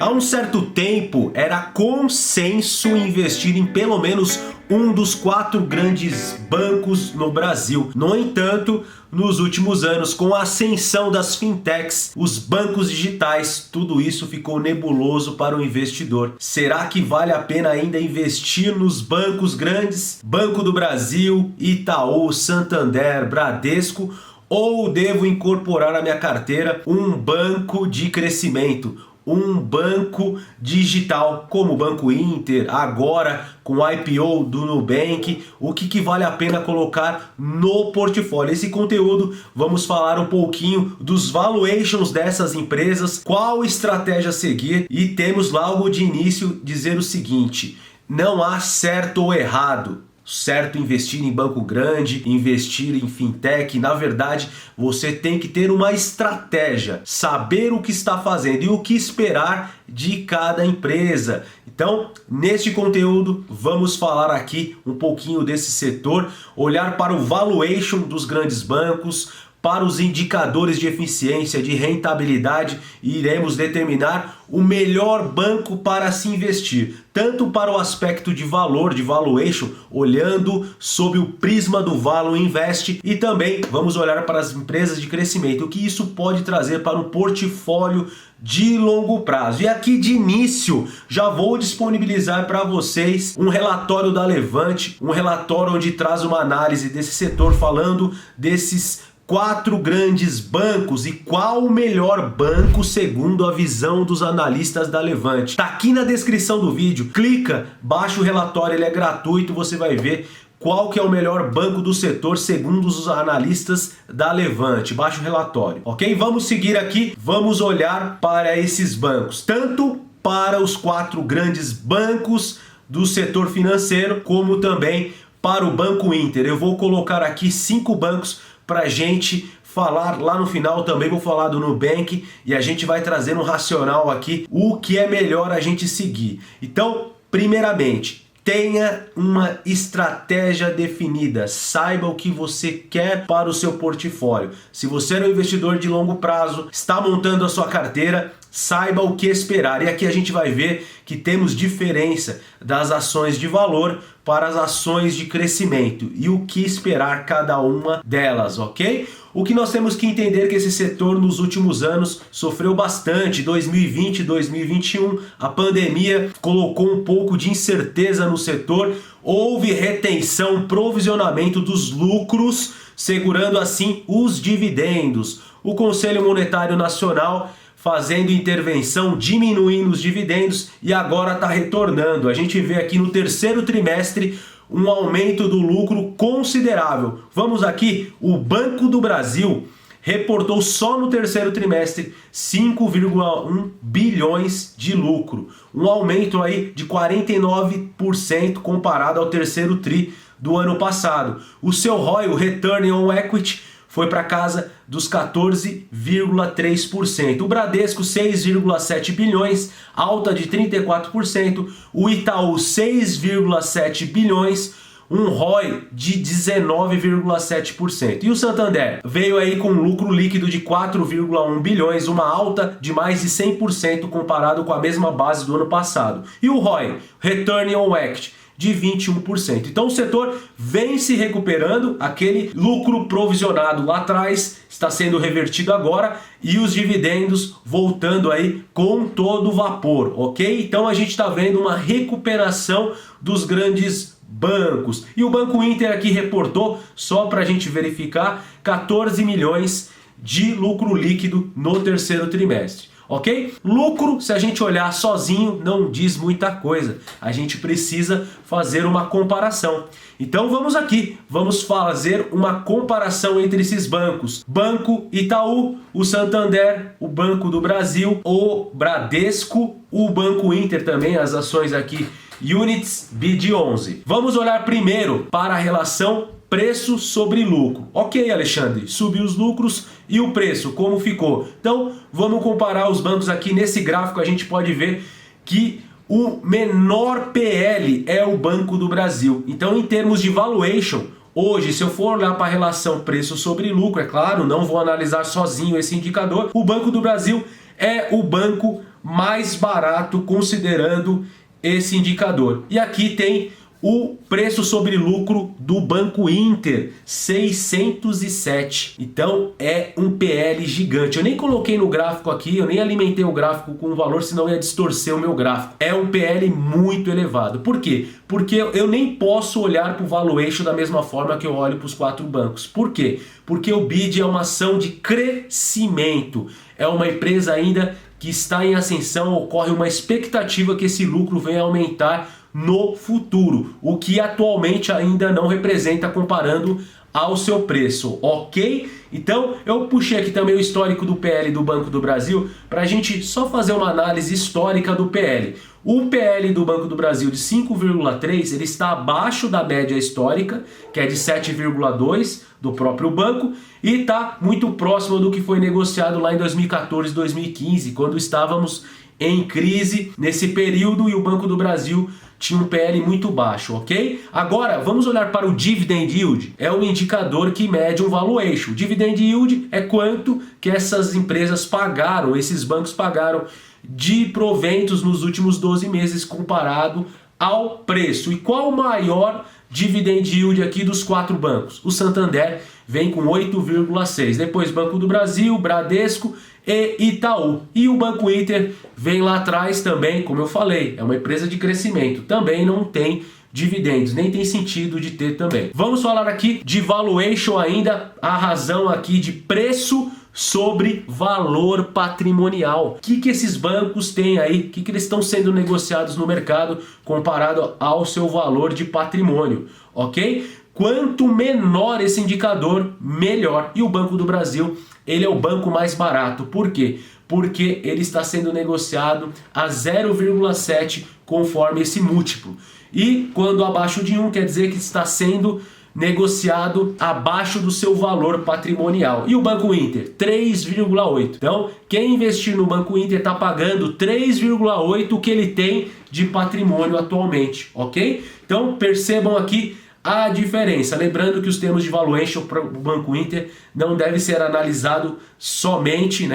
Há um certo tempo era consenso investir em pelo menos um dos 4 grandes bancos no Brasil. No entanto, nos últimos anos, com a ascensão das fintechs, os bancos digitais, tudo isso ficou nebuloso para o investidor. Será que vale a pena ainda investir nos bancos grandes? Banco do Brasil, Itaú, Santander, Bradesco? Ou devo incorporar à minha carteira um banco de crescimento? Um banco digital, como o Banco Inter, agora com o IPO do Nubank, o que vale a pena colocar no portfólio? Esse conteúdo vamos falar um pouquinho dos valuations dessas empresas, qual estratégia seguir, e temos logo de início dizer o seguinte: não há certo ou errado. Certo investir em banco grande, investir em fintech. Na verdade, você tem que ter uma estratégia, saber o que está fazendo e o que esperar de cada empresa. Então, neste conteúdo, vamos falar aqui um pouquinho desse setor, olhar para o valuation dos grandes bancos, para os indicadores de eficiência, de rentabilidade, e iremos determinar o melhor banco para se investir, tanto para o aspecto de valor, de valuation, olhando sob o prisma do Value Invest, e também vamos olhar para as empresas de crescimento, o que isso pode trazer para um portfólio de longo prazo. E aqui de início já vou disponibilizar para vocês um relatório da Levante, um relatório onde traz uma análise desse setor, falando desses 4 grandes bancos e qual o melhor banco segundo a visão dos analistas da Levante. Tá aqui na descrição do vídeo, clica, baixa o relatório, ele é gratuito, você vai ver qual que é o melhor banco do setor segundo os analistas da Levante. Baixa o relatório, ok? Vamos seguir aqui, vamos olhar para esses bancos, tanto para os 4 grandes bancos do setor financeiro, como também para o Banco Inter. Eu vou colocar aqui 5 bancos para a gente falar. Lá no final também vou falar do Nubank e a gente vai trazer um racional aqui, o que é melhor a gente seguir. Então, primeiramente, tenha uma estratégia definida, saiba o que você quer para o seu portfólio. Se você é um investidor de longo prazo, está montando a sua carteira, saiba o que esperar. E aqui a gente vai ver que temos diferença das ações de valor para as ações de crescimento e o que esperar cada uma delas, ok? O que nós temos que entender é que esse setor nos últimos anos sofreu bastante. 2020 e 2021, a pandemia colocou um pouco de incerteza no setor, houve retenção, provisionamento dos lucros, segurando assim os dividendos. O Conselho Monetário Nacional fazendo intervenção, diminuindo os dividendos, e agora está retornando. A gente vê aqui no terceiro trimestre um aumento do lucro considerável. Vamos aqui, o Banco do Brasil reportou só no terceiro trimestre 5,1 bilhões de lucro, um aumento aí de 49% comparado ao terceiro tri do ano passado. O seu ROI, o Return on Equity, foi para casa dos 14,3%. O Bradesco 6,7 bilhões, alta de 34%. O Itaú 6,7 bilhões, um ROI de 19,7%. E o Santander veio aí com um lucro líquido de 4,1 bilhões, uma alta de mais de 100% comparado com a mesma base do ano passado. E o ROI, Return on Equity, de 21%. Então o setor vem se recuperando, aquele lucro provisionado lá atrás está sendo revertido agora e os dividendos voltando aí com todo vapor, ok? Então a gente está vendo uma recuperação dos grandes bancos. E o Banco Inter aqui reportou, só para a gente verificar, 14 milhões de lucro líquido no terceiro trimestre. Ok? Lucro, se a gente olhar sozinho, não diz muita coisa. A gente precisa fazer uma comparação. Então vamos aqui, vamos fazer uma comparação entre esses bancos. Banco Itaú, o Santander, o Banco do Brasil, o Bradesco, o Banco Inter também, as ações aqui, Units BD11. Vamos olhar primeiro para a relação preço sobre lucro. Ok, Alexandre, subiu os lucros e o preço, como ficou? Então, vamos comparar os bancos aqui. Nesse gráfico a gente pode ver que o menor PL é o Banco do Brasil. Então, em termos de valuation, hoje, se eu for olhar para a relação preço sobre lucro, é claro, não vou analisar sozinho esse indicador, o Banco do Brasil é o banco mais barato considerando esse indicador. E aqui tem o preço sobre lucro do Banco Inter, 607. Então é um PL gigante. Eu nem coloquei no gráfico aqui, eu nem alimentei o gráfico com o valor, senão ia distorcer o meu gráfico. É um PL muito elevado. Por quê? Porque eu nem posso olhar para o valuation da mesma forma que eu olho para os 4 bancos. Por quê? Porque o BID é uma ação de crescimento. É uma empresa ainda que está em ascensão, ocorre uma expectativa que esse lucro venha a aumentar no futuro, o que atualmente ainda não representa comparando ao seu preço, ok? Então eu puxei aqui também o histórico do PL do Banco do Brasil para a gente só fazer uma análise histórica do PL. O PL do Banco do Brasil de 5,3, ele está abaixo da média histórica, que é de 7,2 do próprio banco, e está muito próximo do que foi negociado lá em 2014, 2015, quando estávamos em crise nesse período e o Banco do Brasil tinha um PL muito baixo, ok? Agora, vamos olhar para o Dividend Yield. É um indicador que mede um valuation. O Dividend Yield é quanto que essas empresas pagaram, esses bancos pagaram de proventos nos últimos 12 meses comparado ao preço. E qual o maior Dividend Yield aqui dos 4 bancos? O Santander vem com 8,6. Depois Banco do Brasil, Bradesco e Itaú. E o Banco Inter vem lá atrás também, como eu falei, é uma empresa de crescimento. Também não tem dividendos, nem tem sentido de ter também. Vamos falar aqui de valuation ainda, a razão aqui de preço sobre valor patrimonial. O que esses bancos têm aí? O que eles estão sendo negociados no mercado comparado ao seu valor de patrimônio, ok? Quanto menor esse indicador, melhor. E o Banco do Brasil, ele é o banco mais barato. Por quê? Porque ele está sendo negociado a 0,7 conforme esse múltiplo. E quando abaixo de 1 quer dizer que está sendo negociado abaixo do seu valor patrimonial. E o Banco Inter? 3,8. Então, quem investir no Banco Inter está pagando 3,8 o que ele tem de patrimônio atualmente, ok? Então, percebam aqui a diferença. Lembrando que os termos de valuation para o Banco Inter não deve ser analisado somente,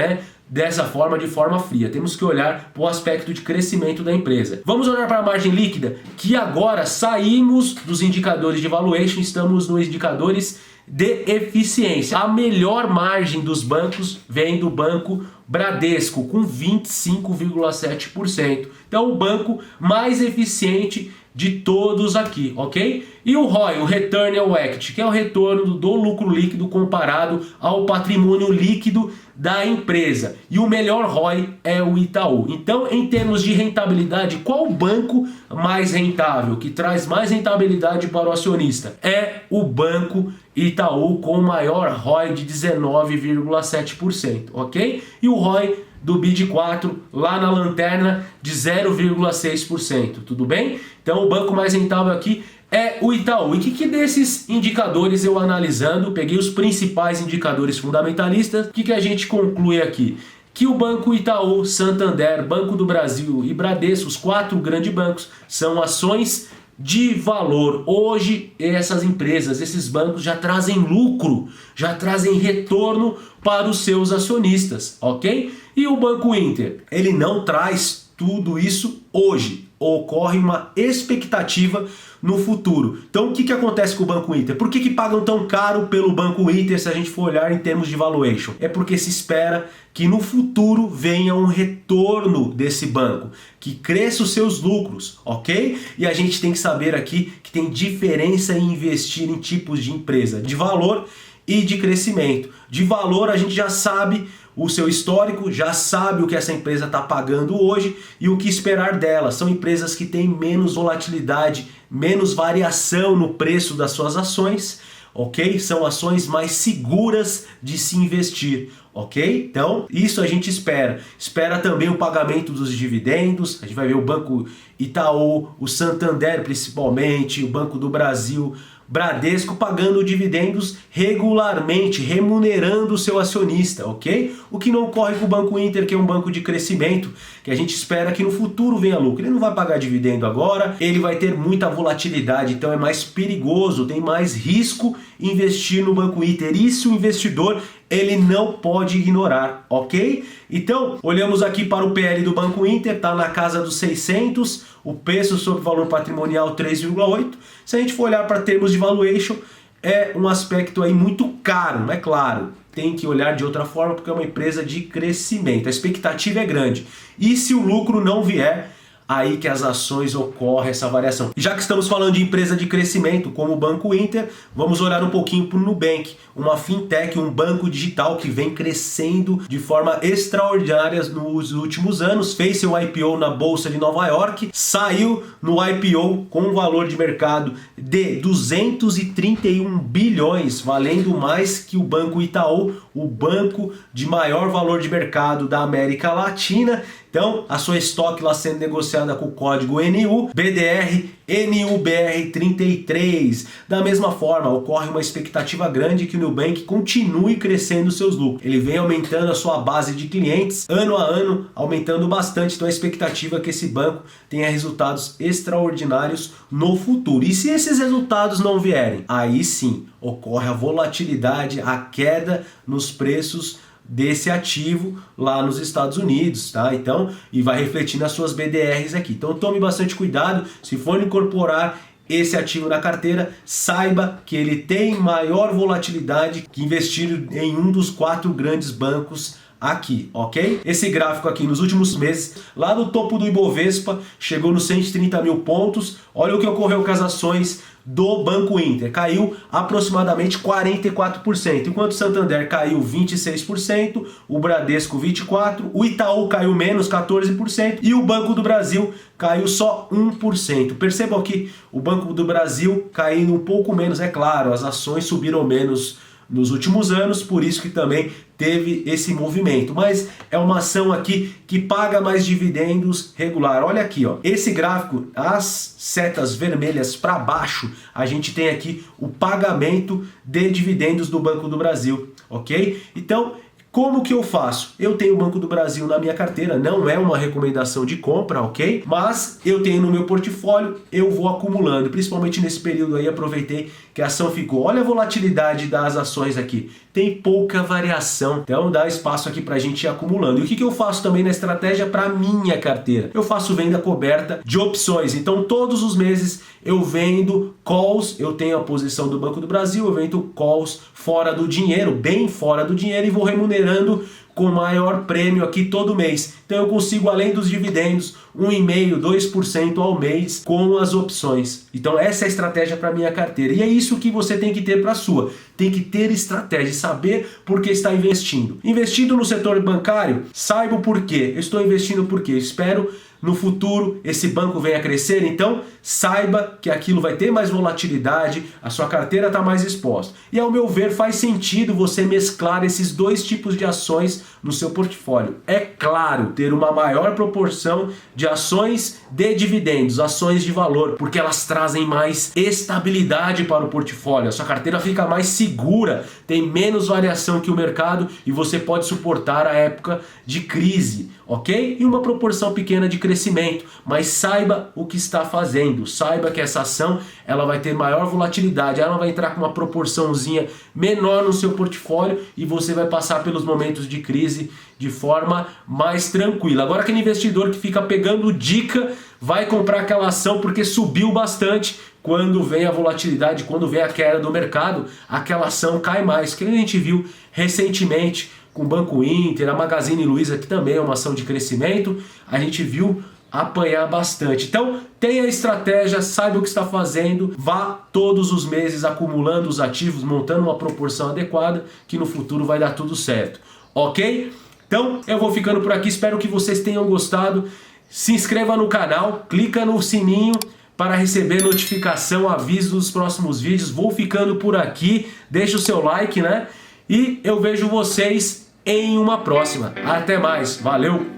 dessa forma, de forma fria. Temos que olhar para o aspecto de crescimento da empresa. Vamos olhar para a margem líquida, que agora saímos dos indicadores de valuation, estamos nos indicadores de eficiência. A melhor margem dos bancos vem do Banco Bradesco, com 25,7%. Então, o banco mais eficiente de todos aqui, ok? E o ROI, o Return on Equity, que é o retorno do lucro líquido comparado ao patrimônio líquido da empresa. E o melhor ROI é o Itaú. Então, em termos de rentabilidade, qual banco mais rentável, que traz mais rentabilidade para o acionista? É o Banco Itaú, com o maior ROI de 19,7%, ok? E o ROI do BID4 lá na lanterna de 0,6%, tudo bem? Então o banco mais rentável aqui é o Itaú. E o que desses indicadores eu analisando, peguei os principais indicadores fundamentalistas, o que a gente conclui aqui? Que o Banco Itaú, Santander, Banco do Brasil e Bradesco, os 4 grandes bancos, são ações de valor. Hoje essas empresas, esses bancos já trazem lucro, já trazem retorno para os seus acionistas, ok? E o Banco Inter, ele não traz tudo isso hoje, ocorre uma expectativa no futuro. Então o que acontece com o Banco Inter? Por que pagam tão caro pelo Banco Inter se a gente for olhar em termos de valuation? É porque se espera que no futuro venha um retorno desse banco, que cresça os seus lucros, ok? E a gente tem que saber aqui que tem diferença em investir em tipos de empresa, de valor e de crescimento. De valor a gente já sabe o seu histórico, já sabe o que essa empresa está pagando hoje e o que esperar dela. São empresas que têm menos volatilidade, menos variação no preço das suas ações, ok? São ações mais seguras de se investir, ok? Então, isso a gente espera. Espera também o pagamento dos dividendos. A gente vai ver o Banco Itaú, o Santander principalmente, o Banco do Brasil, Bradesco pagando dividendos regularmente, remunerando o seu acionista, ok? O que não ocorre com o Banco Inter, que é um banco de crescimento, que a gente espera que no futuro venha lucro. Ele não vai pagar dividendo agora, ele vai ter muita volatilidade, então é mais perigoso, tem mais risco investir no Banco Inter. E se o investidor ele não pode ignorar, ok? Então, olhamos aqui para o PL do Banco Inter, está na casa dos 600, o preço sobre valor patrimonial 3,8. Se a gente for olhar para termos de valuation, é um aspecto aí muito caro, é claro. Tem que olhar de outra forma porque é uma empresa de crescimento, a expectativa é grande. E se o lucro não vier, aí que as ações ocorrem essa variação. E já que estamos falando de empresa de crescimento, como o Banco Inter, vamos olhar um pouquinho para o Nubank, uma fintech, um banco digital que vem crescendo de forma extraordinária nos últimos anos, fez seu IPO na Bolsa de Nova York, saiu no IPO com um valor de mercado de 231 bilhões, valendo mais que o Banco Itaú, o banco de maior valor de mercado da América Latina. Então, a sua estoque lá sendo negociada com o código NU, BDR, NUBR33. Da mesma forma, ocorre uma expectativa grande que o Nubank continue crescendo seus lucros. Ele vem aumentando a sua base de clientes, ano a ano, aumentando bastante. Então, a expectativa é que esse banco tenha resultados extraordinários no futuro. E se esses resultados não vierem, aí sim, ocorre a volatilidade, a queda nos preços desse ativo lá nos Estados Unidos, tá? Então, e vai refletir nas suas BDRs aqui. Então, tome bastante cuidado. Se for incorporar esse ativo na carteira, saiba que ele tem maior volatilidade que investir em um dos 4 grandes bancos aqui, ok? Esse gráfico aqui nos últimos meses, lá no topo do Ibovespa, chegou nos 130 mil pontos. Olha o que ocorreu com as ações do Banco Inter, caiu aproximadamente 44%, enquanto o Santander caiu 26%, o Bradesco 24%, o Itaú caiu menos 14% e o Banco do Brasil caiu só 1%. Percebam que o Banco do Brasil caindo um pouco menos, é claro, as ações subiram menos nos últimos anos, por isso que também teve esse movimento, mas é uma ação aqui que paga mais dividendos regular. Olha aqui, ó, esse gráfico, as setas vermelhas para baixo, a gente tem aqui o pagamento de dividendos do Banco do Brasil, ok? Então, como que eu faço? Eu tenho o Banco do Brasil na minha carteira, não é uma recomendação de compra, ok? Mas eu tenho no meu portfólio, eu vou acumulando, principalmente nesse período aí, aproveitei que a ação ficou. Olha a volatilidade das ações aqui, tem pouca variação, então dá espaço aqui pra gente ir acumulando. E o que eu faço também na estratégia para minha carteira? Eu faço venda coberta de opções, então todos os meses eu vendo calls, eu tenho a posição do Banco do Brasil, eu vendo calls fora do dinheiro, bem fora do dinheiro, e vou remunerando com maior prêmio aqui todo mês. Então eu consigo, além dos dividendos, 1,5%, 2% ao mês com as opções. Então essa é a estratégia para minha carteira. E é isso que você tem que ter para a sua. Tem que ter estratégia, saber por que está investindo. Investindo no setor bancário, saiba o porquê. Eu estou investindo porque espero no futuro esse banco venha a crescer, então saiba que aquilo vai ter mais volatilidade, a sua carteira está mais exposta. E ao meu ver faz sentido você mesclar esses dois tipos de ações no seu portfólio. É claro, ter uma maior proporção de ações de dividendos, ações de valor, porque elas trazem mais estabilidade para o portfólio. A sua carteira fica mais segura, tem menos variação que o mercado e você pode suportar a época de crise, ok? E uma proporção pequena de crescimento, mas saiba o que está fazendo, saiba que essa ação ela vai ter maior volatilidade, ela vai entrar com uma proporçãozinha menor no seu portfólio e você vai passar pelos momentos de crise de forma mais tranquila. Agora, aquele investidor que fica pegando dica, vai comprar aquela ação porque subiu bastante, quando vem a volatilidade, quando vem a queda do mercado, aquela ação cai mais, que a gente viu recentemente com o Banco Inter, a Magazine Luiza, que também é uma ação de crescimento, a gente viu apanhar bastante. Então, tenha estratégia, saiba o que está fazendo, vá todos os meses acumulando os ativos, montando uma proporção adequada, que no futuro vai dar tudo certo, ok? Então, eu vou ficando por aqui, espero que vocês tenham gostado. Se inscreva no canal, clica no sininho para receber notificação, aviso dos próximos vídeos. Vou ficando por aqui, deixa o seu like, né? E eu vejo vocês em uma próxima. Até mais, valeu!